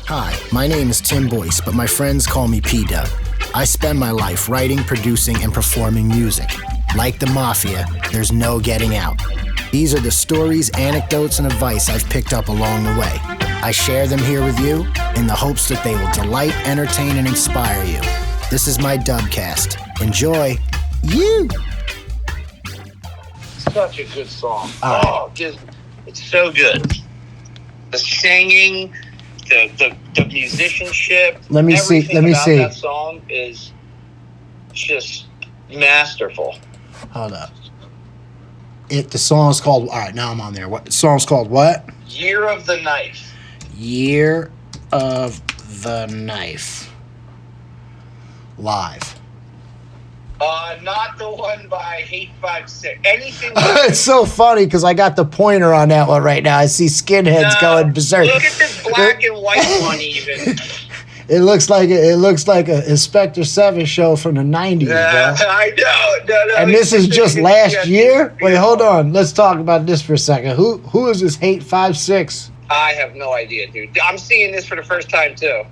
Hi, my name is Tim Boyce, but my friends call me P-Dub. I spend my life writing, producing, and performing music. Like the Mafia, there's no getting out. These are the stories, anecdotes, and advice I've picked up along the way. I share them here with you in the hopes that they will delight, entertain, and inspire you. This is my Dubcast. Enjoy. You! Such a good song. It's so good. The singing, the musicianship. Let me see. That song is just masterful. Hold up. The song's called. All right, now I'm on there. What the song's called? What? Year of the Knife. Year of the Knife. Live. Not the one by Hate 5-6. Anything. It's so funny because I got the pointer on that one right now. I see skinheads going berserk. Look at this black and white one, even. It looks like a Inspector 7 show from the 90s, bro. I know. No, and this is just last year? Wait, hold on. Let's talk about this for a second. Who is this Hate 5-6? I have no idea, dude. I'm seeing this for the first time, too.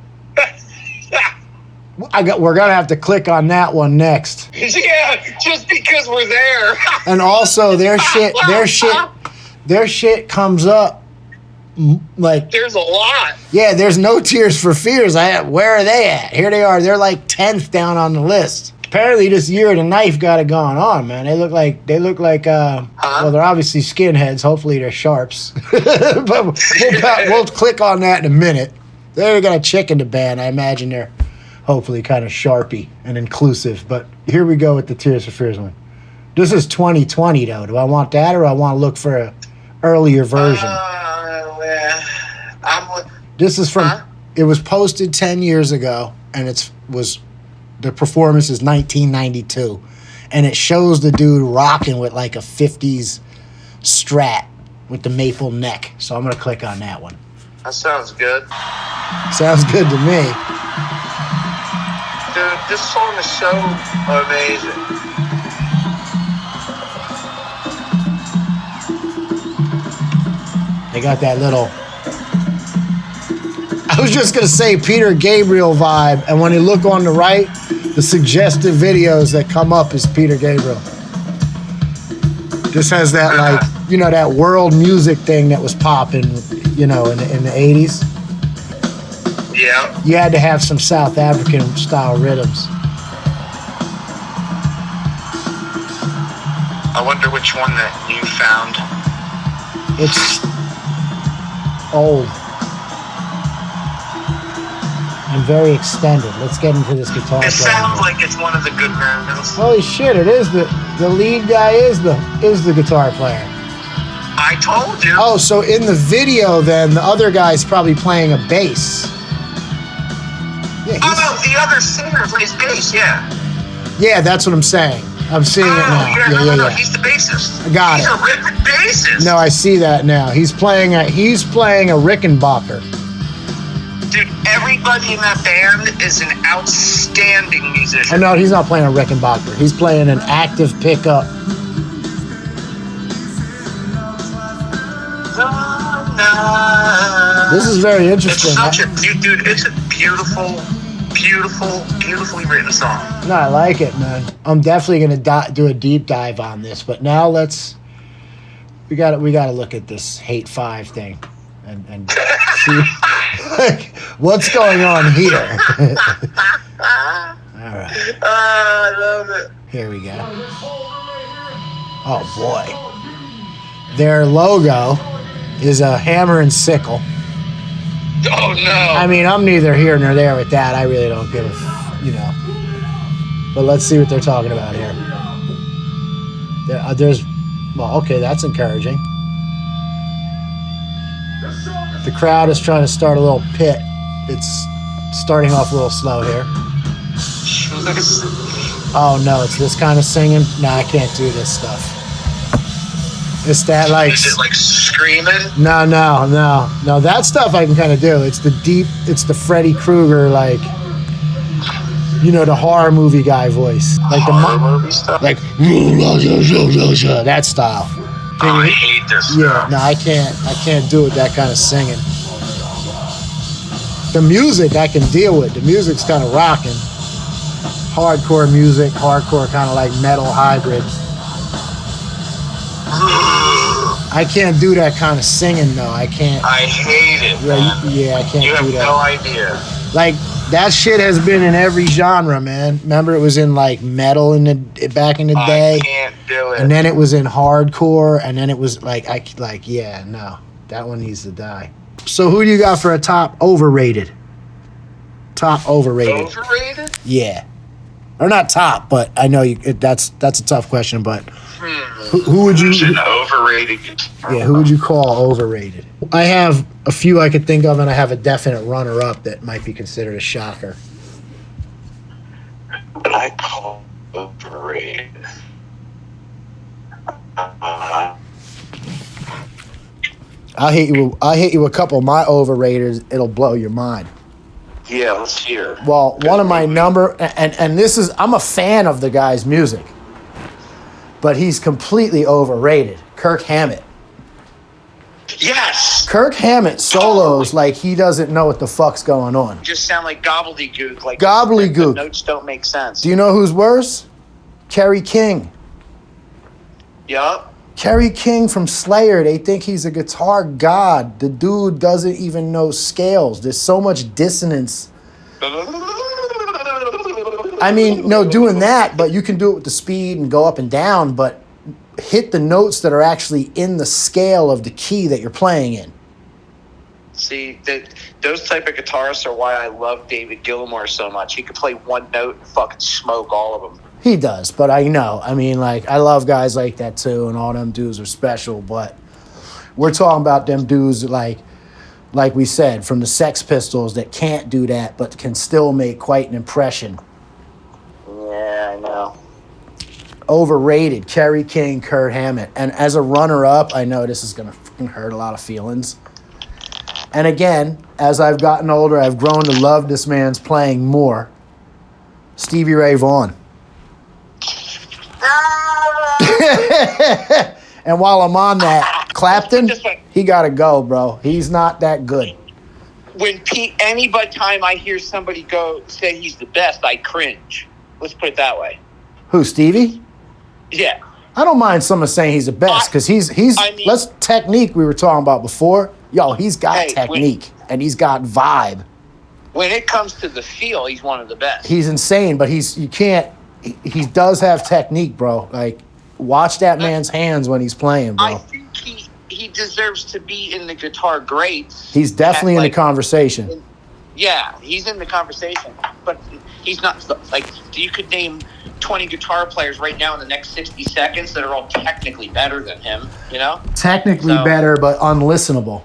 We're gonna have to click on that one next. Yeah, just because we're there. And also their shit comes up like there's a lot. Yeah, there's no Tears for Fears. Where are they at? Here they are. They're like 10th down on the list. Apparently this Year of the Knife got it going on, man. They look like well, they're obviously skinheads. Hopefully they're sharps. But we'll click on that in a minute. They got a chick in the band. I imagine they're hopefully kind of sharpy and inclusive. But here we go with the Tears for Fears one. This is 2020, though. Do I want that, or do I want to look for an earlier version? This is from... It was posted 10 years ago, and the performance is 1992. And it shows the dude rocking with like a 50s Strat with the maple neck. So I'm going to click on that one. That sounds good. Sounds good to me. Dude, this song is so amazing. They got that little... I was just going to say Peter Gabriel vibe, and when you look on the right, the suggestive videos that come up is Peter Gabriel. This has that, like, that world music thing that was popping, in the 80s. Yeah. You had to have some South African style rhythms. I wonder which one that you found. It's old and very extended. Let's get into this guitar player. It sounds like it's one of the good versions. Holy shit! It is the lead guy is the guitar player. I told you. Oh, so in the video, then the other guy's probably playing a bass. Yeah, the other singer plays bass, yeah. Yeah, that's what I'm saying. I'm seeing it now. No, he's the bassist. I got it. He's a ripping bassist. No, I see that now. He's playing a Rickenbacker. Dude, everybody in that band is an outstanding musician. Oh, no, he's not playing a Rickenbacker. He's playing an active pickup. This is very interesting. It's a beautifully written song. No, I like it, man. I'm definitely gonna do a deep dive on this, but now we got to look at this Hate 5 thing and see what's going on here. All right. I love it. Here we go. Oh boy, their logo is a hammer and sickle. Oh no! I mean, I'm neither here nor there with that. I really don't give a, But let's see what they're talking about here. Okay, that's encouraging. The crowd is trying to start a little pit. It's starting off a little slow here. Oh no, it's this kind of singing? No, I can't do this stuff. It's that like... Is it like screaming? No. That stuff I can kind of do. It's the Freddy Krueger, like, the horror movie guy voice. Like horror movie stuff? Like, that style. I hate this stuff. Yeah, no, I can't do it, that kind of singing. The music I can deal with. The music's kind of rocking. Hardcore music, hardcore kind of like metal hybrid. I can't do that kind of singing though. I can't. I hate it. Yeah, I can't You do have that. no idea. Like that shit has been in every genre, man. Remember, it was in like metal back in the day. I can't do it. And then it was in hardcore, and then it was like yeah, no, that one needs to die. So who do you got for a top overrated? Top overrated. Overrated? Yeah, or not top, but I know that's a tough question. But who would you? Who's an overrated guitar? Yeah, who would you call overrated? I have a few I could think of, and I have a definite runner-up that might be considered a shocker. What I call overrated. I'll hit you with a couple of my overrateds. It'll blow your mind. Yeah, let's hear. Well, one of my and this is, I'm a fan of the guy's music, but he's completely overrated. Kirk Hammett. Yes. Kirk Hammett solos like he doesn't know what the fuck's going on. You just sound like gobbledygook. Like Gobbledygook. The notes don't make sense. Do you know who's worse? Kerry King. Yup. Kerry King from Slayer, they think he's a guitar god. The dude doesn't even know scales. There's so much dissonance. I mean, no, doing that, but you can do it with the speed and go up and down, but hit the notes that are actually in the scale of the key that you're playing in. See, those type of guitarists are why I love David Gilmour so much. He could play one note and fucking smoke all of them. He does, but I know. I mean, like, I love guys like that too, and all them dudes are special, but we're talking about them dudes like we said, from the Sex Pistols that can't do that, but can still make quite an impression. Yeah, I know. Overrated, Kerry King, Kirk Hammett. And as a runner-up, I know this is going to fucking hurt a lot of feelings. And again, as I've gotten older, I've grown to love this man's playing more. Stevie Ray Vaughan. And while I'm on that, Clapton, he got to go, bro. He's not that good. When anybody time I hear somebody go say he's the best, I cringe. Let's put it that way. Who, Stevie? Yeah. I don't mind someone saying he's the best, because let's technique we were talking about before. Yo, he's got technique, and he's got vibe. When it comes to the feel, he's one of the best. He's insane, but he does have technique, bro. Like, watch that man's hands when he's playing, bro. I think he deserves to be in the guitar greats. He's definitely in the conversation. Yeah, he's in the conversation, but he's not, like, you could name 20 guitar players right now in the next 60 seconds that are all technically better than him, you know? Technically better, but unlistenable.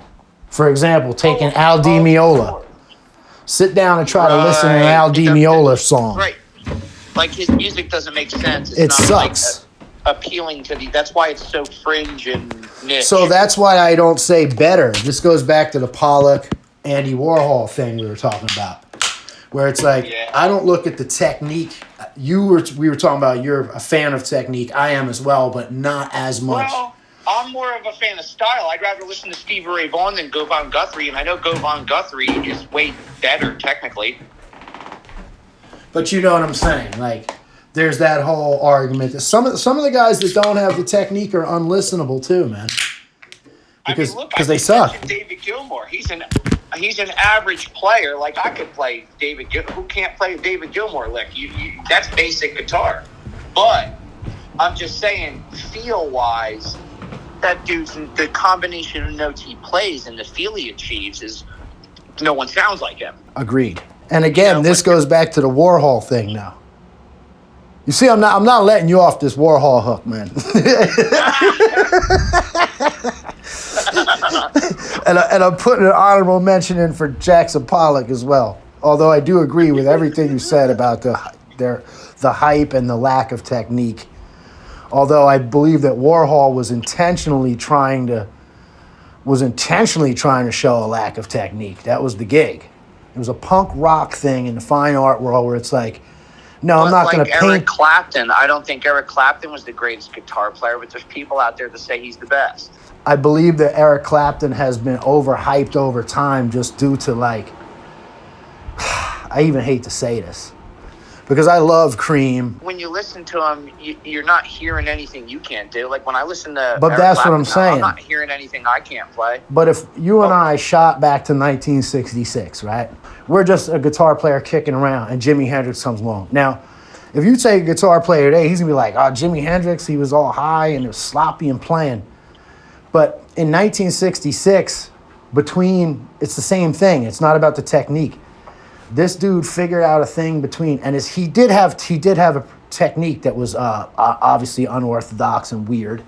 For example, taking Al Di Meola. Sit down and try to listen to an Al Di Meola song. Right. Like, his music doesn't make sense. It's it not sucks. Like appealing to that's why it's so fringe and niche. So that's why I don't say better. This goes back to the Pollock, Andy Warhol thing we were talking about, where it's like, I don't look at the technique. We were talking about you're a fan of technique. I am as well, but not as much. Well, I'm more of a fan of style. I'd rather listen to Stevie Ray Vaughan than Govan Guthrie, and I know Govan Guthrie is way better technically. But you know what I'm saying? Like, there's that whole argument that some of the guys that don't have the technique are unlistenable too, man. Because they suck. David Gilmour, he's an average player. Like, I could play David Gilmour. Who can't play a David Gilmour lick? That's basic guitar. But I'm just saying, feel-wise, that dude's the combination of notes he plays and the feel he achieves is no one sounds like him. Agreed. And again, this goes back to the Warhol thing now. You see, I'm not letting you off this Warhol hook, man. and I'm putting an honorable mention in for Jackson Pollock as well. Although I do agree with everything you said about the hype and the lack of technique. Although I believe that Warhol was intentionally trying to show a lack of technique. That was the gig. It was a punk rock thing in the fine art world where it's like, no, I'm not going to paint. Eric Clapton. I don't think Eric Clapton was the greatest guitar player, but there's people out there that say he's the best. I believe that Eric Clapton has been overhyped over time just due to, like, I even hate to say this because I love Cream. When you listen to him, you're not hearing anything you can't do. Like when I listen to But Eric that's what Clapton I'm now, saying. I'm not hearing anything I can't play. But if you and I shot back to 1966, right? We're just a guitar player kicking around and Jimi Hendrix comes along. Now, if you take a guitar player today, he's gonna be like, oh, Jimi Hendrix, he was all high and it was sloppy and playing. But in 1966, it's the same thing. It's not about the technique. This dude figured out a thing between, and he did have a technique that was obviously unorthodox and weird.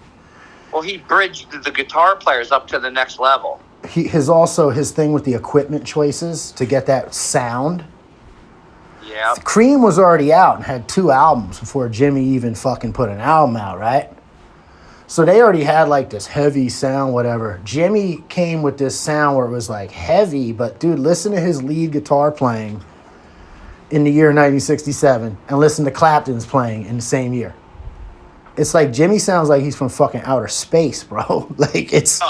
Well, he bridged the guitar players up to the next level. His thing with the equipment choices to get that sound. Yeah. Cream was already out and had 2 albums before Jimmy even fucking put an album out, right? So they already had like this heavy sound, whatever. Jimmy came with this sound where it was like heavy, but dude, listen to his lead guitar playing in the year 1967 and listen to Clapton's playing in the same year. It's like Jimmy sounds like he's from fucking outer space, bro. Like it's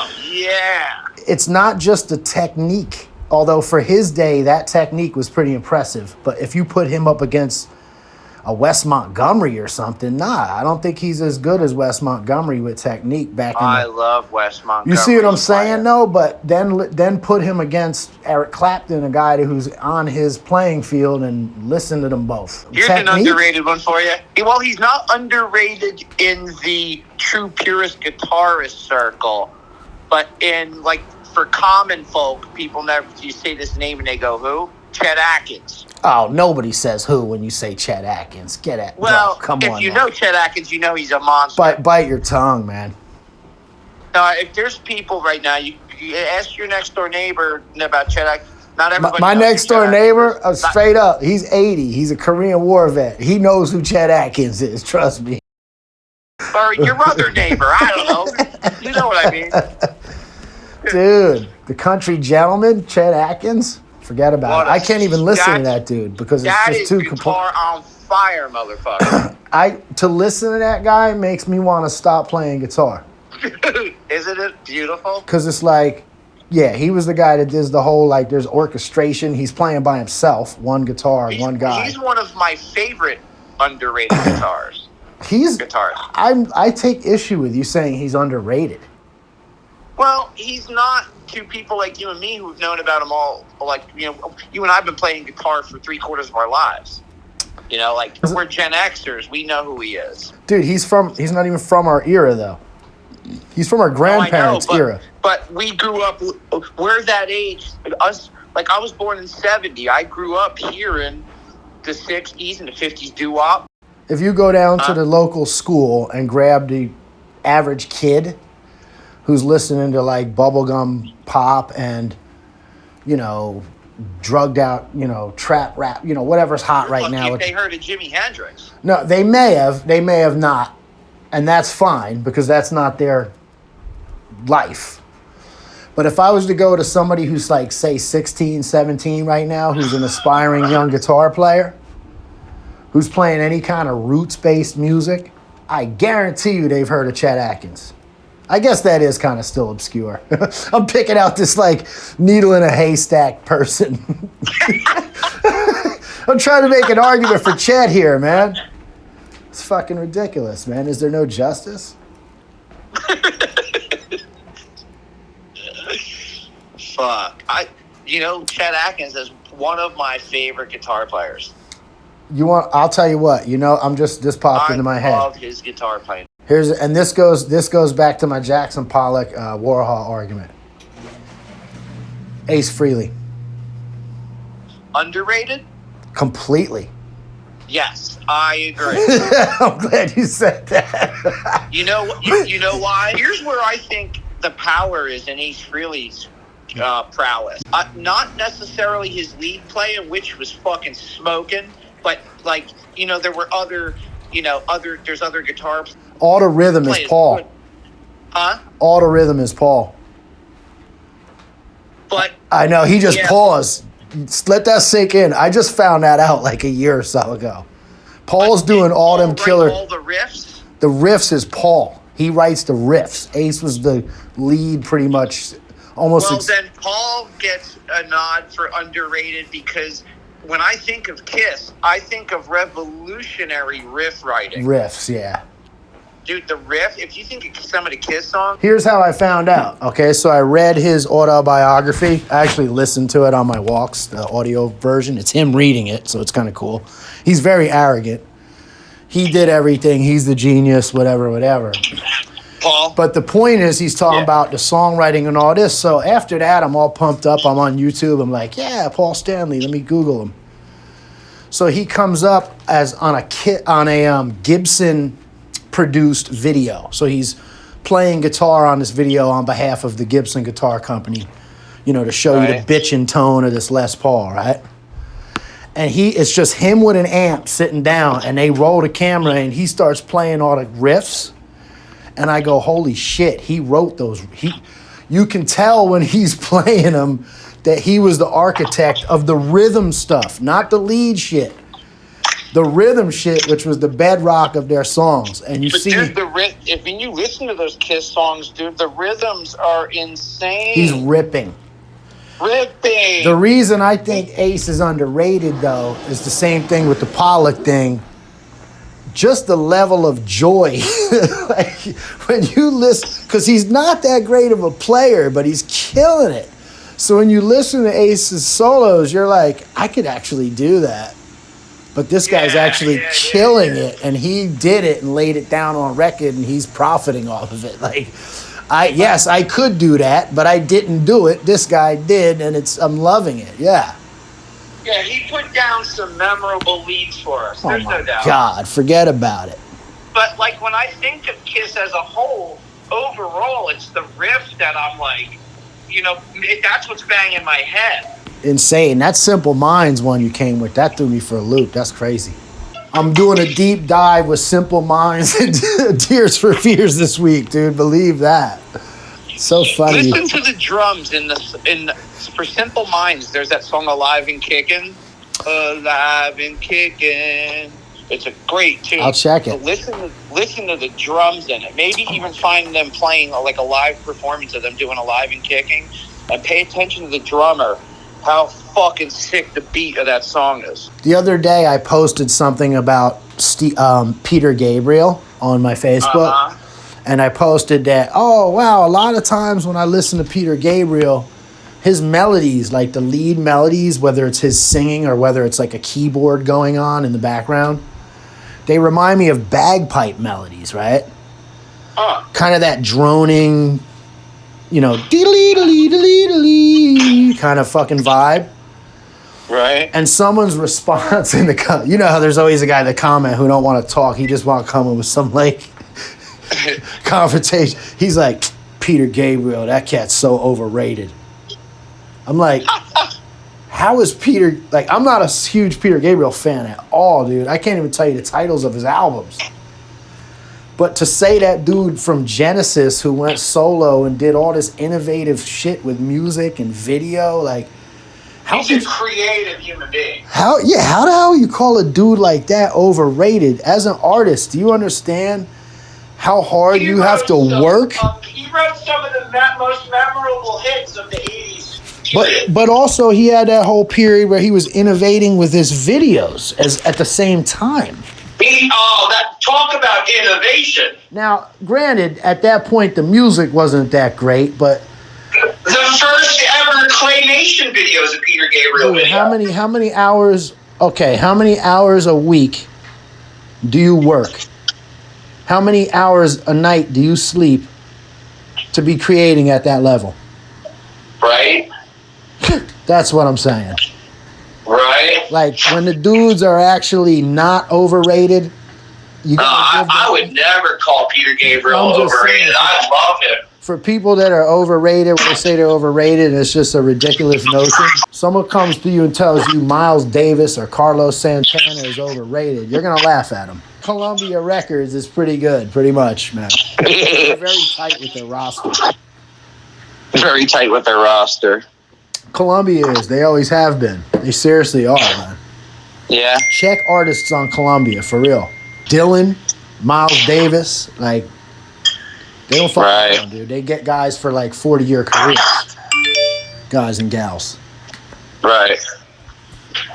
not just the technique. Although for his day, that technique was pretty impressive. But if you put him up against a Wes Montgomery or something, I don't think he's as good as Wes Montgomery with technique back in I love Wes Montgomery. You see what I'm saying? No, but then put him against Eric Clapton, a guy who's on his playing field, and listen to them both. Here's an underrated one for you. Well, he's not underrated in the true purist guitarist circle, but in like for common folk, you say this name and they go, who? Chet Atkins. Oh, nobody says who when you say Chet Atkins. Get it. Well, come on. If you know Chet Atkins, you know he's a monster. Bite your tongue, man. If there's people right now, you ask your next door neighbor about Chet Atkins. Not everybody. My next door neighbor, straight up, he's 80. He's a Korean War vet. He knows who Chet Atkins is. Trust me. Or your other neighbor. I don't know. You know what I mean. Dude, the country gentleman, Chet Atkins. Forget about it. I can't even listen to that dude because it's just too guitar on fire, motherfucker. To listen to that guy makes me want to stop playing guitar. Isn't it beautiful? Because it's like, yeah, he was the guy that does the whole, like, there's orchestration. He's playing by himself, one guitar, one guy. He's one of my favorite underrated guitars. I take issue with you saying he's underrated. Well, he's not to people like you and me who've known about him all, like, you and I have been playing guitar for 3/4 of our lives. Like, we're Gen Xers. We know who he is. Dude, he's not even from our era, though. He's from our grandparents' era. But we grew up, we're that age. I was born in 70. I grew up hearing the 60s and the 50s doo-wop. If you go down to the local school and grab the average kid who's listening to like bubblegum pop and, drugged out, trap rap, whatever's hot right now. If they heard of Jimi Hendrix. No, they may have not. And that's fine because that's not their life. But if I was to go to somebody who's like, say, 16, 17 right now, who's an aspiring young guitar player, who's playing any kind of roots-based music, I guarantee you they've heard of Chet Atkins. I guess that is kind of still obscure. I'm picking out this like needle in a haystack person. I'm trying to make an argument for Chet here, man. It's fucking ridiculous, man. Is there no justice? Fuck. Chet Atkins is one of my favorite guitar players. I'll tell you what, this popped into my head. I love his guitar playing. This goes back to my Jackson Pollock Warhol argument. Ace Frehley. Underrated? Completely. Yes, I agree. I'm glad you said that. You know why? Here's where I think the power is in Ace Frehley's prowess. Not necessarily his lead playing, which was fucking smoking, but there were other guitar. All the rhythm is Paul. Huh? All the rhythm is Paul. But I know he just paused. Let that sink in. I just found that out like a year or so ago. Paul's doing all them killer. All the riffs. The riffs is Paul. He writes the riffs. Ace was the lead, pretty much. Almost. Well, then Paul gets a nod for underrated because when I think of Kiss, I think of revolutionary riff writing. Riffs, yeah. Dude, the riff, if you think of some of the Kiss songs. Here's how I found out. Okay, so I read his autobiography. I actually listened to it on my walks, the audio version. It's him reading it, so it's kind of cool. He's very arrogant. He did everything. He's the genius, whatever. Paul? But the point is, he's talking about the songwriting and all this. So after that, I'm all pumped up. I'm on YouTube. I'm like, yeah, Paul Stanley. Let me Google him. So he comes up as on a Gibson produced video. So he's playing guitar on this video on behalf of the Gibson Guitar Company, you know, to show you the bitchin' tone of this Les Paul, right? And it's just him with an amp sitting down, and they roll the camera, and he starts playing all the riffs. And I go, holy shit, he wrote those. You can tell when he's playing them that he was the architect of the rhythm stuff, not the lead shit. The rhythm shit, which was the bedrock of their songs. And you see... Dude, if you listen to those Kiss songs, dude, the rhythms are insane. He's ripping. The reason I think Ace is underrated, though, is the same thing with the Pollock thing. Just the level of joy. Like, when you listen... Because he's not that great of a player, but he's killing it. So when you listen to Ace's solos, you're like, I could actually do that. But this guy's actually killing it, and he did it and laid it down on record, and he's profiting off of it. Like, I could do that, but I didn't do it. This guy did, and I'm loving it. Yeah. Yeah, he put down some memorable leads for us. There's no doubt. God, forget about it. But like when I think of Kiss as a whole, overall, it's the riff that I'm like, you know, that's what's banging my head. Insane. That Simple Minds one you came with, that threw me for a loop. That's crazy. I'm doing a deep dive with Simple Minds and Tears for Fears this week, dude. Believe that. So funny. Listen to the drums for Simple Minds. There's that song "Alive and Kickin'." Alive and Kickin'. It's a great tune. I'll check it. So listen to the drums in it. Maybe even find them playing like a live performance of them doing "Alive and Kicking," and pay attention to the drummer. How fucking sick the beat of that song is. The other day, I posted something about Peter Gabriel on my Facebook. And I posted that, oh, wow, a lot of times when I listen to Peter Gabriel, his melodies, like the lead melodies, whether it's his singing or whether it's like a keyboard going on in the background, they remind me of bagpipe melodies, right? Kind of that droning, you know, dee-dee-dee-dee-dee-dee kind of fucking vibe. Right. And someone's response in the you know how there's always a guy in the comment who don't want to talk. He just want to come in with some like confrontation. He's like, Peter Gabriel, that cat's so overrated. I'm like, how is Peter, like, I'm not a huge Peter Gabriel fan at all, dude. I can't even tell you the titles of his albums. But to say that dude from Genesis who went solo and did all this innovative shit with music and video, like, he's a creative human being. How the hell you call a dude like that overrated? As an artist, do you understand how hard you have to work? He wrote some of the most memorable hits of the 80s. But also he had that whole period where he was innovating with his videos at the same time. Talk about innovation. Now, granted, at that point the music wasn't that great, but the first ever claymation videos of Peter Gabriel. Dude, how many hours? Okay, how many hours a week do you work? How many hours a night do you sleep to be creating at that level? Right. That's what I'm saying. Right. Like when the dudes are actually not overrated. I would never call Peter Gabriel overrated. I love him. For people that are overrated, when they say they're overrated, it's just a ridiculous notion. Someone comes to you and tells you Miles Davis or Carlos Santana is overrated, you're going to laugh at them. Columbia Records is pretty good, pretty much, man. They're very tight with their roster. Very tight with their roster. Columbia is. They always have been. They seriously are, man. Yeah. Check artists on Columbia, for real. Dylan, Miles Davis, like, they don't fuck around, dude. They get guys for like 40-year careers. Guys and gals. Right.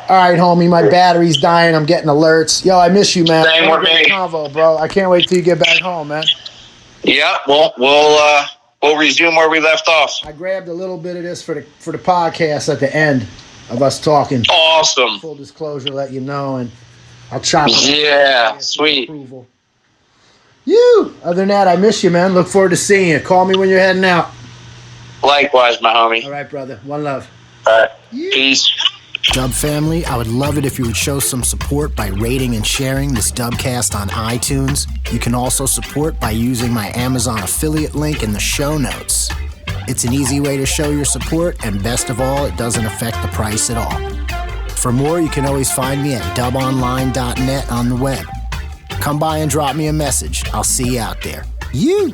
All right, homie, my battery's dying. I'm getting alerts. Yo, I miss you, man. Same with me. Convo, bro. I can't wait till you get back home, man. Yeah, we'll resume where we left off. I grabbed a little bit of this for the podcast at the end of us talking. Awesome. Full disclosure, let you know, and I'll chop it. Yeah, sweet. Approval. You. Other than that, I miss you, man. Look forward to seeing you. Call me when you're heading out. Likewise, my homie. All right, brother. One love. All right. Peace. Dub family, I would love it if you would show some support by rating and sharing this Dubcast on iTunes. You can also support by using my Amazon affiliate link in the show notes. It's an easy way to show your support, and best of all, it doesn't affect the price at all. For more, you can always find me at dubonline.net on the web. Come by and drop me a message. I'll see you out there. You!